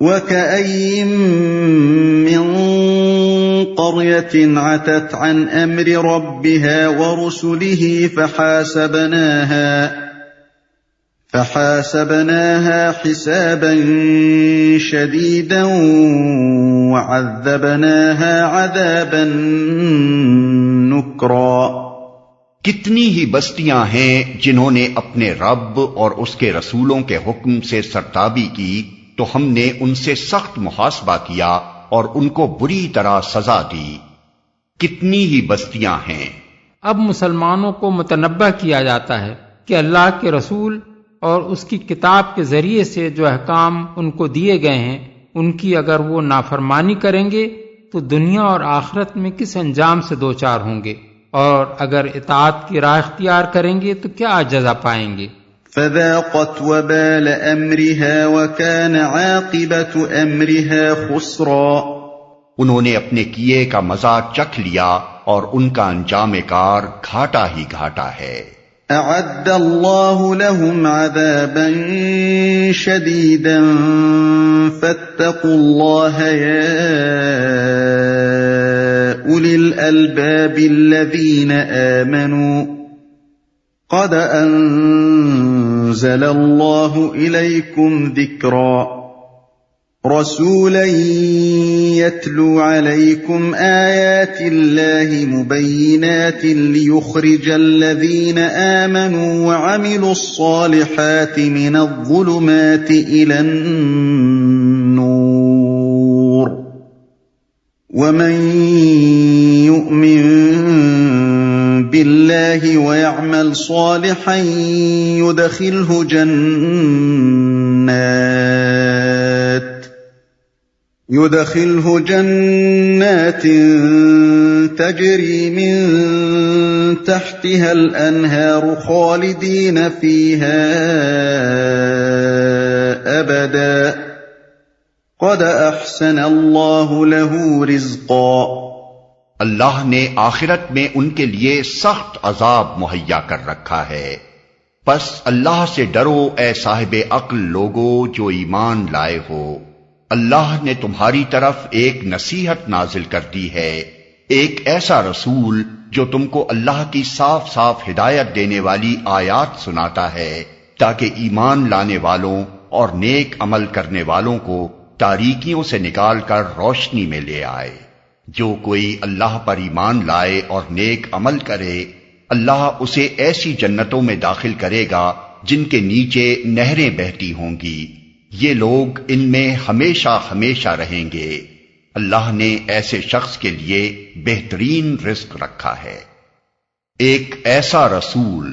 وَكَأَيِّن مِّن قَرْيَةٍ عَتَتْ عَنْ أَمْرِ رَبِّهَا وَرُسُلِهِ فَحَاسَبْنَاهَا حِسَابًا شَدِيدًا وَعَذَّبْنَاهَا عَذَابًا نُكْرًا۔ کتنی ہی بستیاں ہیں جنہوں نے اپنے رب اور اس کے رسولوں کے حکم سے سرتابی کی تو ہم نے ان سے سخت محاسبہ کیا اور ان کو بری طرح سزا دی۔ کتنی ہی بستیاں ہیں۔ اب مسلمانوں کو متنبہ کیا جاتا ہے کہ اللہ کے رسول اور اس کی کتاب کے ذریعے سے جو احکام ان کو دیے گئے ہیں ان کی اگر وہ نافرمانی کریں گے تو دنیا اور آخرت میں کس انجام سے دوچار ہوں گے، اور اگر اطاعت کی راہ اختیار کریں گے تو کیا جزا پائیں گے۔ فَذَاقَتْ وَبَالَ أَمْرِهَا وَكَانَ عَاقِبَةُ أَمْرِهَا خُسْرًا۔ انہوں نے اپنے کیے کا مزہ چکھ لیا اور ان کا انجام کار گھاٹا ہی گھاٹا ہے۔ أَعَدَّ اللَّهُ لَهُمْ عَذَابًا شَدِيدًا فَاتَّقُوا اللَّهَ يَا أُولِي الْأَلْبَابِ الَّذِينَ آمَنُوا قَدْ أَنزَلَ اللَّهُ إِلَيْكُمْ ذِكْرًا رَسُولًا يَتْلُو عَلَيْكُمْ آيَاتِ اللَّهِ مُبَيِّنَاتٍ لِيُخْرِجَ الَّذِينَ آمَنُوا وَعَمِلُوا الصَّالِحَاتِ مِنَ الظُّلُمَاتِ إِلَى النُّورِ وَمَن يُؤْمِن بِاللَّهِ وَيَعْمَلْ صَالِحًا يُدْخِلْهُ جَنَّاتٍ تَجْرِي مِن تَحْتِهَا الْأَنْهَارُ خَالِدِينَ فِيهَا أَبَدًا قَدْ أَحْسَنَ اللَّهُ لَهُ رِزْقًا۔ اللہ نے آخرت میں ان کے لیے سخت عذاب مہیا کر رکھا ہے، پس اللہ سے ڈرو اے صاحب عقل لوگو جو ایمان لائے ہو۔ اللہ نے تمہاری طرف ایک نصیحت نازل کر دی ہے، ایک ایسا رسول جو تم کو اللہ کی صاف صاف ہدایت دینے والی آیات سناتا ہے تاکہ ایمان لانے والوں اور نیک عمل کرنے والوں کو تاریکیوں سے نکال کر روشنی میں لے آئے۔ جو کوئی اللہ پر ایمان لائے اور نیک عمل کرے اللہ اسے ایسی جنتوں میں داخل کرے گا جن کے نیچے نہریں بہتی ہوں گی، یہ لوگ ان میں ہمیشہ ہمیشہ رہیں گے۔ اللہ نے ایسے شخص کے لیے بہترین رزق رکھا ہے۔ ایک ایسا رسول،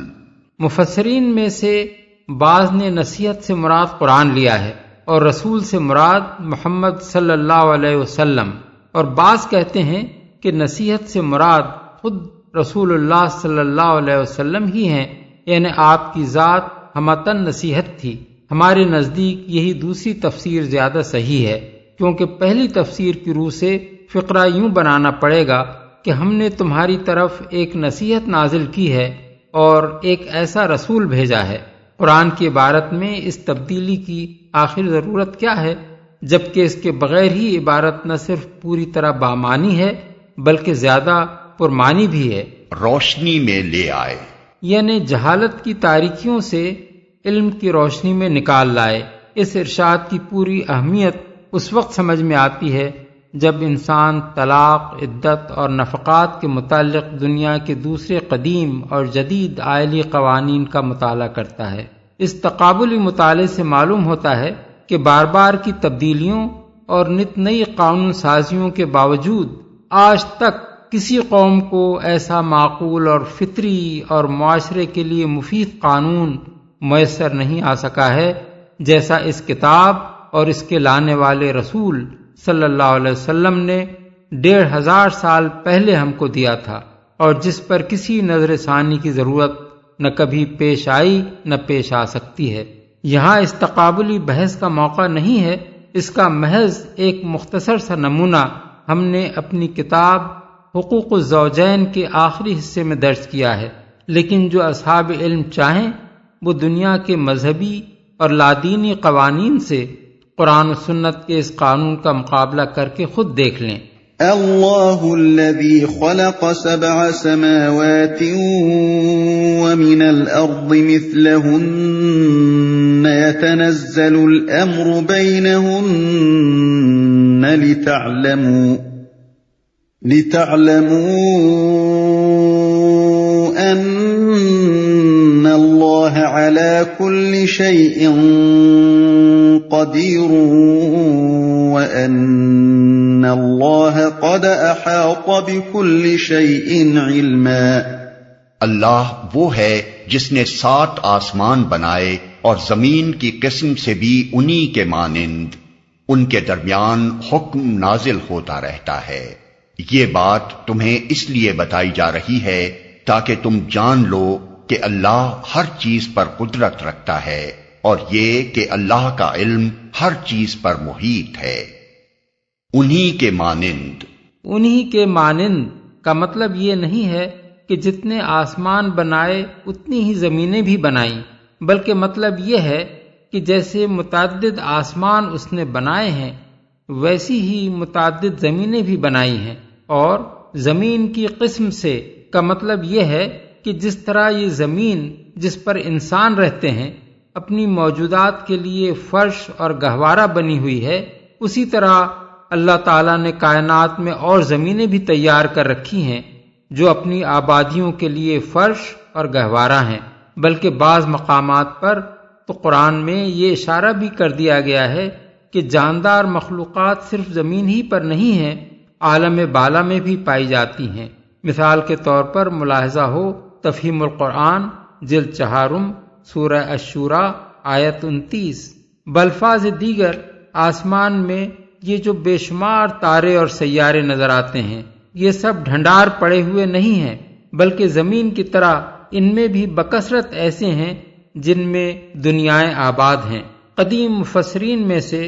مفسرین میں سے بعض نے نصیحت سے مراد قرآن لیا ہے اور رسول سے مراد محمد صلی اللہ علیہ وسلم، اور بعض کہتے ہیں کہ نصیحت سے مراد خود رسول اللہ صلی اللہ علیہ وسلم ہی ہیں، یعنی آپ کی ذات ہمتن نصیحت تھی۔ ہمارے نزدیک یہی دوسری تفسیر زیادہ صحیح ہے، کیونکہ پہلی تفسیر کی روح سے فقرہ یوں بنانا پڑے گا کہ ہم نے تمہاری طرف ایک نصیحت نازل کی ہے اور ایک ایسا رسول بھیجا ہے۔ قرآن کی عبارت میں اس تبدیلی کی آخر ضرورت کیا ہے، جبکہ اس کے بغیر ہی عبارت نہ صرف پوری طرح بامانی ہے بلکہ زیادہ پرمانی بھی ہے۔ روشنی میں لے آئے، یعنی جہالت کی تاریکیوں سے علم کی روشنی میں نکال لائے۔ اس ارشاد کی پوری اہمیت اس وقت سمجھ میں آتی ہے جب انسان طلاق، عدت اور نفقات کے متعلق دنیا کے دوسرے قدیم اور جدید آئلی قوانین کا مطالعہ کرتا ہے۔ اس تقابلی مطالعے سے معلوم ہوتا ہے کہ بار بار کی تبدیلیوں اور نت نئی قانون سازیوں کے باوجود آج تک کسی قوم کو ایسا معقول اور فطری اور معاشرے کے لیے مفید قانون میسر نہیں آ سکا ہے جیسا اس کتاب اور اس کے لانے والے رسول صلی اللہ علیہ وسلم نے 1500 سال پہلے ہم کو دیا تھا، اور جس پر کسی نظر ثانی کی ضرورت نہ کبھی پیش آئی نہ پیش آ سکتی ہے۔ یہاں اس تقابلی بحث کا موقع نہیں ہے، اس کا محض ایک مختصر سا نمونہ ہم نے اپنی کتاب حقوق الزوجین کے آخری حصے میں درج کیا ہے، لیکن جو اصحاب علم چاہیں وہ دنیا کے مذہبی اور لادینی قوانین سے قرآن و سنت کے اس قانون کا مقابلہ کر کے خود دیکھ لیں۔ اللہ الذی خلق 7 سماوات ومن الارض مثلہن يتنزل الامر بینہن لتعلموا ان اللہ علی کل شیء قدیر وَأَنَّ اللَّهَ قَدْ أَحَاطَ بِكُلِّ شَيْءٍ عِلْمًا۔ اللہ وہ ہے جس نے 7 آسمان بنائے اور زمین کی قسم سے بھی انہی کے مانند، ان کے درمیان حکم نازل ہوتا رہتا ہے۔ یہ بات تمہیں اس لیے بتائی جا رہی ہے تاکہ تم جان لو کہ اللہ ہر چیز پر قدرت رکھتا ہے، اور یہ کہ اللہ کا علم ہر چیز پر محیط ہے۔ انہی کے مانند کا مطلب یہ نہیں ہے کہ جتنے آسمان بنائے اتنی ہی زمینیں بھی بنائیں، بلکہ مطلب یہ ہے کہ جیسے متعدد آسمان اس نے بنائے ہیں ویسی ہی متعدد زمینیں بھی بنائی ہیں۔ اور زمین کی قسم سے کا مطلب یہ ہے کہ جس طرح یہ زمین جس پر انسان رہتے ہیں اپنی موجودات کے لیے فرش اور گہوارہ بنی ہوئی ہے، اسی طرح اللہ تعالیٰ نے کائنات میں اور زمینیں بھی تیار کر رکھی ہیں جو اپنی آبادیوں کے لیے فرش اور گہوارہ ہیں۔ بلکہ بعض مقامات پر تو قرآن میں یہ اشارہ بھی کر دیا گیا ہے کہ جاندار مخلوقات صرف زمین ہی پر نہیں ہیں، عالم بالا میں بھی پائی جاتی ہیں۔ مثال کے طور پر ملاحظہ ہو تفہیم القرآن جلد 4 سورہ الشورى آیت 29۔ بالفاظ دیگر آسمان میں یہ جو بے شمار تارے اور سیارے نظر آتے ہیں یہ سب ڈھنڈار پڑے ہوئے نہیں ہیں، بلکہ زمین کی طرح ان میں بھی بکثرت ایسے ہیں جن میں دنیائیں آباد ہیں۔ قدیم مفسرین میں سے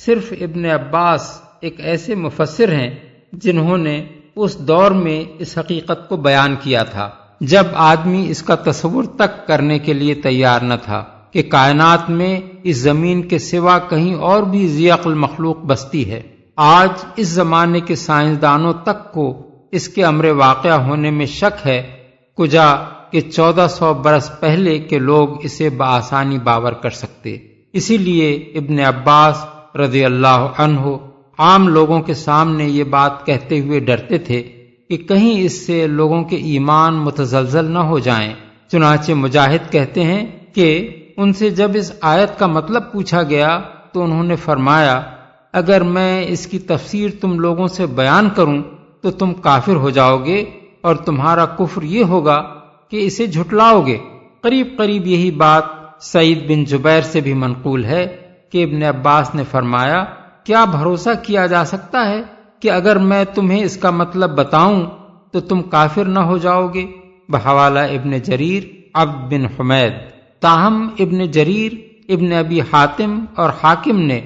صرف ابن عباس ایک ایسے مفسر ہیں جنہوں نے اس دور میں اس حقیقت کو بیان کیا تھا جب آدمی اس کا تصور تک کرنے کے لیے تیار نہ تھا کہ کائنات میں اس زمین کے سوا کہیں اور بھی ذی عقل مخلوق بستی ہے۔ آج اس زمانے کے سائنسدانوں تک کو اس کے امر واقعہ ہونے میں شک ہے، کجا کہ 1400 برس پہلے کے لوگ اسے بآسانی باور کر سکتے۔ اسی لیے ابن عباس رضی اللہ عنہ عام لوگوں کے سامنے یہ بات کہتے ہوئے ڈرتے تھے کہ کہیں اس سے لوگوں کے ایمان متزلزل نہ ہو جائیں۔ چنانچہ مجاہد کہتے ہیں کہ ان سے جب اس آیت کا مطلب پوچھا گیا تو انہوں نے فرمایا، اگر میں اس کی تفسیر تم لوگوں سے بیان کروں تو تم کافر ہو جاؤ گے اور تمہارا کفر یہ ہوگا کہ اسے جھٹلاؤ گے۔ قریب قریب یہی بات سعید بن جبیر سے بھی منقول ہے کہ ابن عباس نے فرمایا، کیا بھروسہ کیا جا سکتا ہے کہ اگر میں تمہیں اس کا مطلب بتاؤں تو تم کافر نہ ہو جاؤ گے؟ بحوالہ ابن جریر عبد بن حمید۔ تاہم ابن جریر، ابن ابی حاتم اور حاکم نے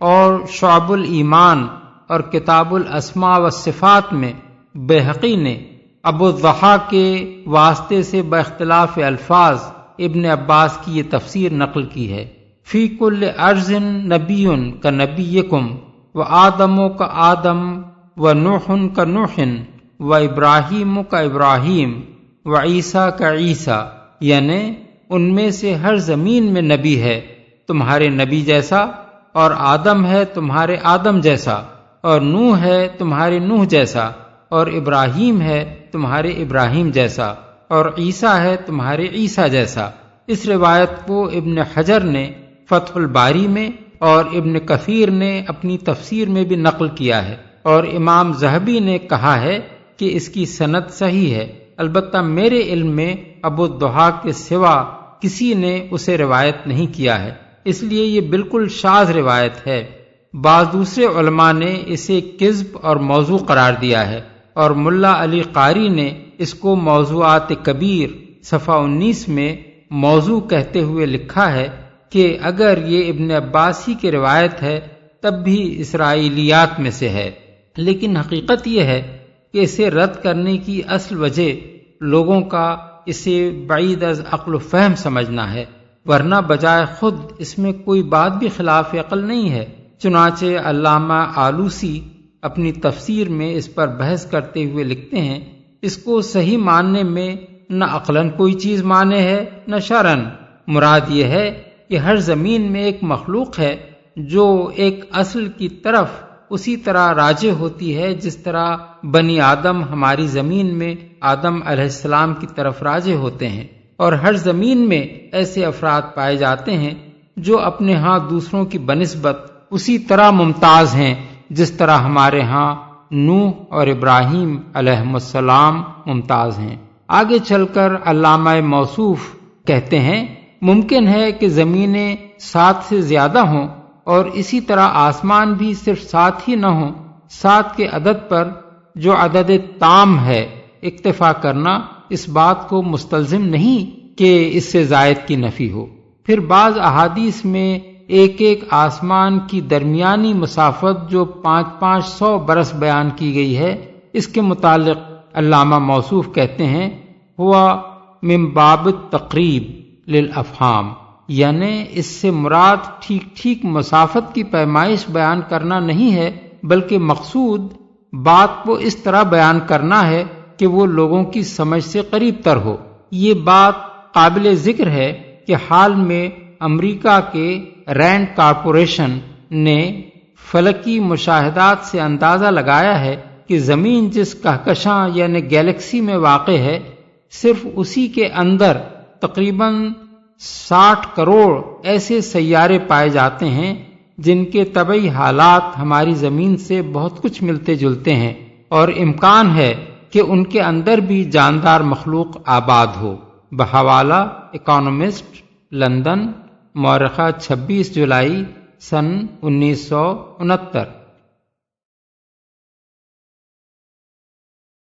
اور شعب الایمان اور کتاب الاسماء والصفات میں بیہقی نے ابو الضحیٰ کے واسطے سے باختلاف الفاظ ابن عباس کی یہ تفسیر نقل کی ہے۔ فی کل ارض نبی کا نبیکم و آدم کا آدم و نوح کا نوح و ابراہیم کا ابراہیم و عیسیٰ کا عیسیٰ، یعنی ان میں سے ہر زمین میں نبی ہے تمہارے نبی جیسا، اور آدم ہے تمہارے آدم جیسا، اور نوح ہے تمہارے نوح جیسا، اور ابراہیم ہے تمہارے ابراہیم جیسا، اور عیسیٰ ہے تمہارے عیسیٰ جیسا۔ اس روایت کو ابن حجر نے فتح الباری میں اور ابن کثیر نے اپنی تفسیر میں بھی نقل کیا ہے، اور امام ذہبی نے کہا ہے کہ اس کی سند صحیح ہے۔ البتہ میرے علم میں ابو الضحیٰ کے سوا کسی نے اسے روایت نہیں کیا ہے، اس لیے یہ بالکل شاذ روایت ہے۔ بعض دوسرے علماء نے اسے کذب اور موضوع قرار دیا ہے، اور ملا علی قاری نے اس کو موضوعات کبیر صفحہ 19 میں موضوع کہتے ہوئے لکھا ہے کہ اگر یہ ابن عباس ہی کی روایت ہے تب بھی اسرائیلیات میں سے ہے، لیکن حقیقت یہ ہے کہ اسے رد کرنے کی اصل وجہ لوگوں کا اسے بعید از عقل و فہم سمجھنا ہے، ورنہ بجائے خود اس میں کوئی بات بھی خلاف عقل نہیں ہے۔ چنانچہ علامہ آلوسی اپنی تفسیر میں اس پر بحث کرتے ہوئے لکھتے ہیں، اس کو صحیح ماننے میں نہ عقلاً کوئی چیز مانے ہے نہ شرعاً۔ مراد یہ ہے کہ ہر زمین میں ایک مخلوق ہے جو ایک اصل کی طرف اسی طرح راجع ہوتی ہے جس طرح بنی آدم ہماری زمین میں آدم علیہ السلام کی طرف راجع ہوتے ہیں، اور ہر زمین میں ایسے افراد پائے جاتے ہیں جو اپنے ہاں دوسروں کی بنسبت اسی طرح ممتاز ہیں جس طرح ہمارے ہاں نوح اور ابراہیم علیہم السلام ممتاز ہیں۔ آگے چل کر علامہ موصوف کہتے ہیں، ممکن ہے کہ زمینیں 7 سے زیادہ ہوں اور اسی طرح آسمان بھی صرف 7 ہی نہ ہوں۔ 7 کے عدد پر جو عدد تام ہے اکتفا کرنا اس بات کو مستلزم نہیں کہ اس سے زائد کی نفی ہو۔ پھر بعض احادیث میں ایک آسمان کی درمیانی مسافت جو 500 برس بیان کی گئی ہے، اس کے متعلق علامہ موصوف کہتے ہیں، ہوا من باب التقریب للافہام، یعنی اس سے مراد ٹھیک مسافت کی پیمائش بیان کرنا نہیں ہے، بلکہ مقصود بات کو اس طرح بیان کرنا ہے کہ وہ لوگوں کی سمجھ سے قریب تر ہو۔ یہ بات قابل ذکر ہے کہ حال میں امریکہ کے رینڈ کارپوریشن نے فلکی مشاہدات سے اندازہ لگایا ہے کہ زمین جس کہکشاں یعنی گیلیکسی میں واقع ہے، صرف اسی کے اندر تقریباً 60 کروڑ ایسے سیارے پائے جاتے ہیں جن کے طبعی حالات ہماری زمین سے بہت کچھ ملتے جلتے ہیں، اور امکان ہے کہ ان کے اندر بھی جاندار مخلوق آباد ہو۔ بحوالہ اکانومسٹ، لندن، مورخہ 26 جولائی سن 1969۔